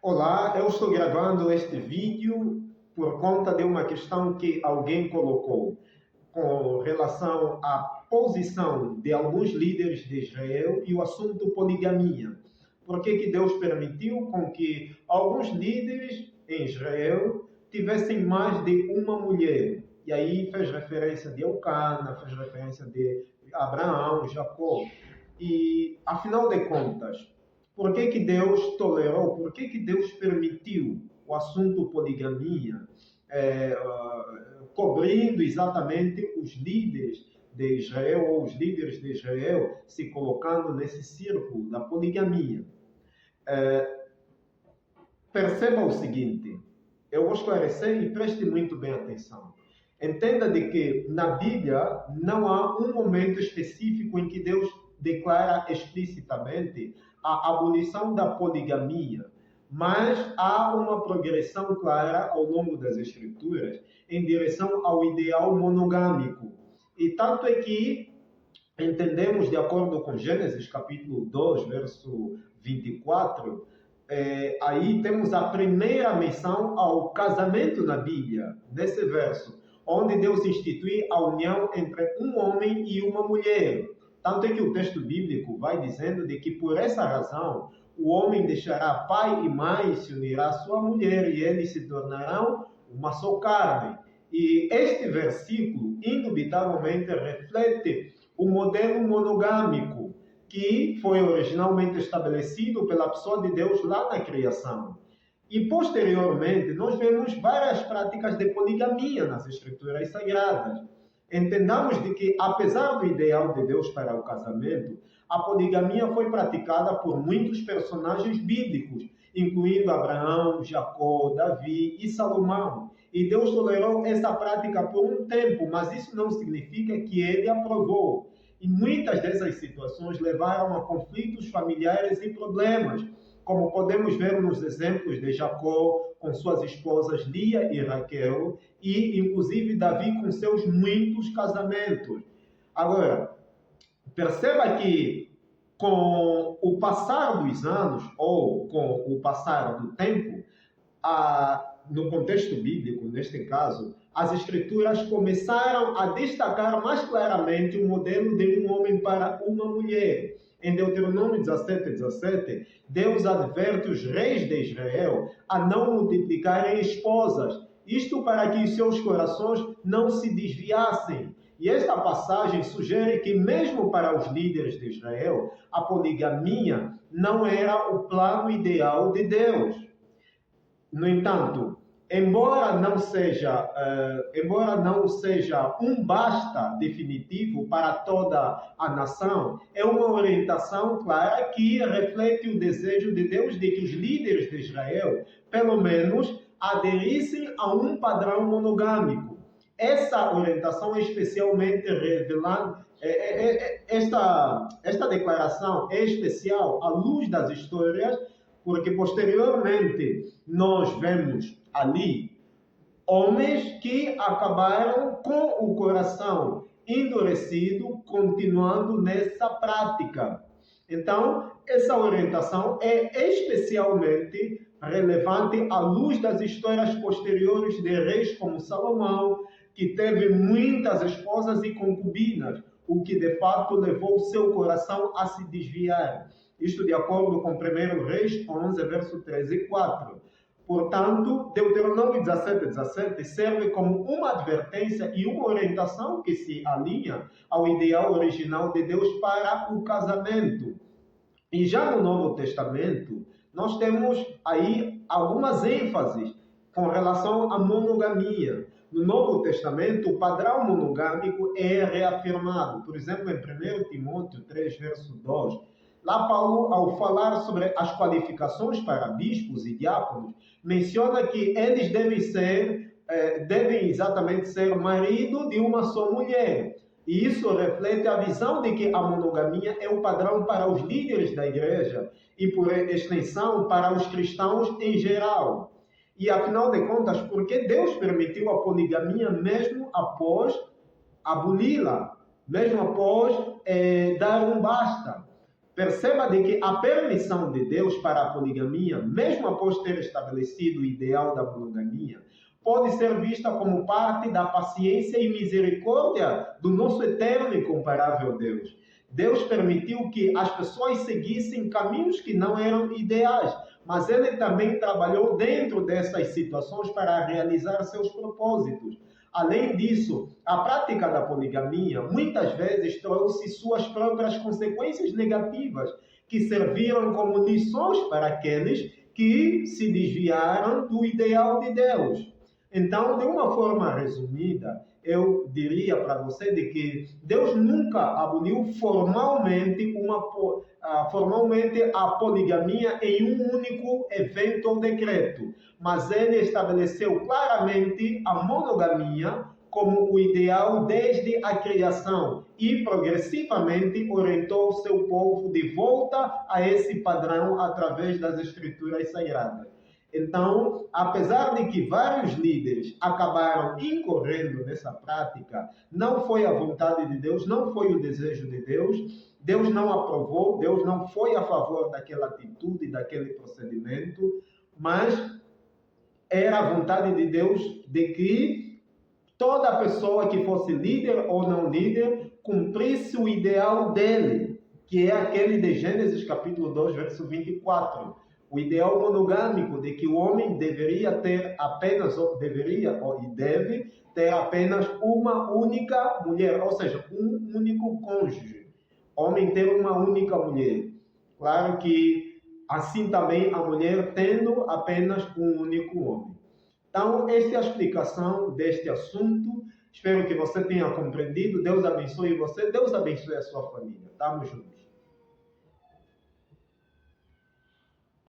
Olá, eu estou gravando este vídeo por conta de uma questão que alguém colocou com relação à posição de alguns líderes de Israel e o assunto poligamia. Por que Deus permitiu com que alguns líderes em Israel tivessem mais de uma mulher? E aí fez referência de Eucana, fez referência de Abraão, Jacó. E, afinal de contas, por que Deus tolerou, por que Deus permitiu o assunto poligamia, cobrindo exatamente os líderes de Israel, ou os líderes de Israel se colocando nesse círculo da poligamia? Perceba o seguinte, eu vou esclarecer e preste muito bem atenção. Entenda de que na Bíblia não há um momento específico em que Deus declara explicitamente a abolição da poligamia, mas há uma progressão clara ao longo das Escrituras em direção ao ideal monogâmico. E tanto é que entendemos, de acordo com Gênesis capítulo 2, verso 24, aí temos a primeira menção ao casamento na Bíblia, nesse verso, onde Deus institui a união entre um homem e uma mulher. Tanto é que o texto bíblico vai dizendo de que por essa razão o homem deixará pai e mãe e se unirá à sua mulher e eles se tornarão uma só carne. E este versículo indubitavelmente reflete o modelo monogâmico que foi originalmente estabelecido pela pessoa de Deus lá na criação. E posteriormente nós vemos várias práticas de poligamia nas Escrituras Sagradas. Entendamos de que, apesar do ideal de Deus para o casamento, a poligamia foi praticada por muitos personagens bíblicos, incluindo Abraão, Jacó, Davi e Salomão. E Deus tolerou essa prática por um tempo, mas isso não significa que ele aprovou. E muitas dessas situações levaram a conflitos familiares e problemas, como podemos ver nos exemplos de Jacó com suas esposas Lia e Raquel, e inclusive Davi com seus muitos casamentos. Agora, perceba que com o passar dos anos, ou com o passar do tempo, no contexto bíblico, neste caso, as Escrituras começaram a destacar mais claramente o modelo de um homem para uma mulher. Em Deuteronômio 17:17, Deus adverte os reis de Israel a não multiplicarem esposas, isto para que os seus corações não se desviassem. E esta passagem sugere que, mesmo para os líderes de Israel, a poligamia não era o plano ideal de Deus. No entanto, embora não seja um basta definitivo para toda a nação, é uma orientação clara que reflete o desejo de Deus de que os líderes de Israel, pelo menos, aderissem a um padrão monogâmico. Essa orientação é especialmente revelada, esta declaração é especial à luz das histórias, porque posteriormente nós vemos ali homens que acabaram com o coração endurecido, continuando nessa prática. Então, essa orientação é especialmente relevante à luz das histórias posteriores de reis como Salomão, que teve muitas esposas e concubinas, o que de fato levou seu coração a se desviar. Isto de acordo com 1 Reis 11, verso 13 e 4. Portanto, Deuteronômio 17:17 serve como uma advertência e uma orientação que se alinha ao ideal original de Deus para o casamento. E já no Novo Testamento, nós temos aí algumas ênfases com relação à monogamia. No Novo Testamento, o padrão monogâmico é reafirmado. Por exemplo, em 1 Timóteo 3, verso 2, lá Paulo, ao falar sobre as qualificações para bispos e diáconos, menciona que eles devem exatamente ser marido de uma só mulher. E isso reflete a visão de que a monogamia é o padrão para os líderes da igreja e, por extensão, para os cristãos em geral. E, afinal de contas, por que Deus permitiu a poligamia mesmo após aboli-la, mesmo após dar um basta? perceba de que a permissão de Deus para a poligamia, mesmo após ter estabelecido o ideal da monogamia, pode ser vista como parte da paciência e misericórdia do nosso eterno e incomparável Deus. Deus permitiu que as pessoas seguissem caminhos que não eram ideais, mas Ele também trabalhou dentro dessas situações para realizar seus propósitos. Além disso, a prática da poligamia muitas vezes trouxe suas próprias consequências negativas, que serviram como lições para aqueles que se desviaram do ideal de Deus. Então, de uma forma resumida, eu diria para você de que Deus nunca aboliu formalmente a poligamia em um único evento ou decreto, mas Ele estabeleceu claramente a monogamia como o ideal desde a criação e progressivamente orientou o seu povo de volta a esse padrão através das Escrituras Sagradas. Então, apesar de que vários líderes acabaram incorrendo nessa prática, não foi a vontade de Deus, não foi o desejo de Deus, Deus não aprovou, Deus não foi a favor daquela atitude, daquele procedimento, mas era a vontade de Deus de que toda pessoa que fosse líder ou não líder cumprisse o ideal dele, que é aquele de Gênesis capítulo 2, verso 24. O ideal monogâmico de que o homem deveria ter apenas, ou deveria e deve ter apenas uma única mulher, ou seja, um único cônjuge. Homem ter uma única mulher. Claro que assim também a mulher tendo apenas um único homem. Então, esta é a explicação deste assunto. Espero que você tenha compreendido. Deus abençoe você, Deus abençoe a sua família. Tamo junto.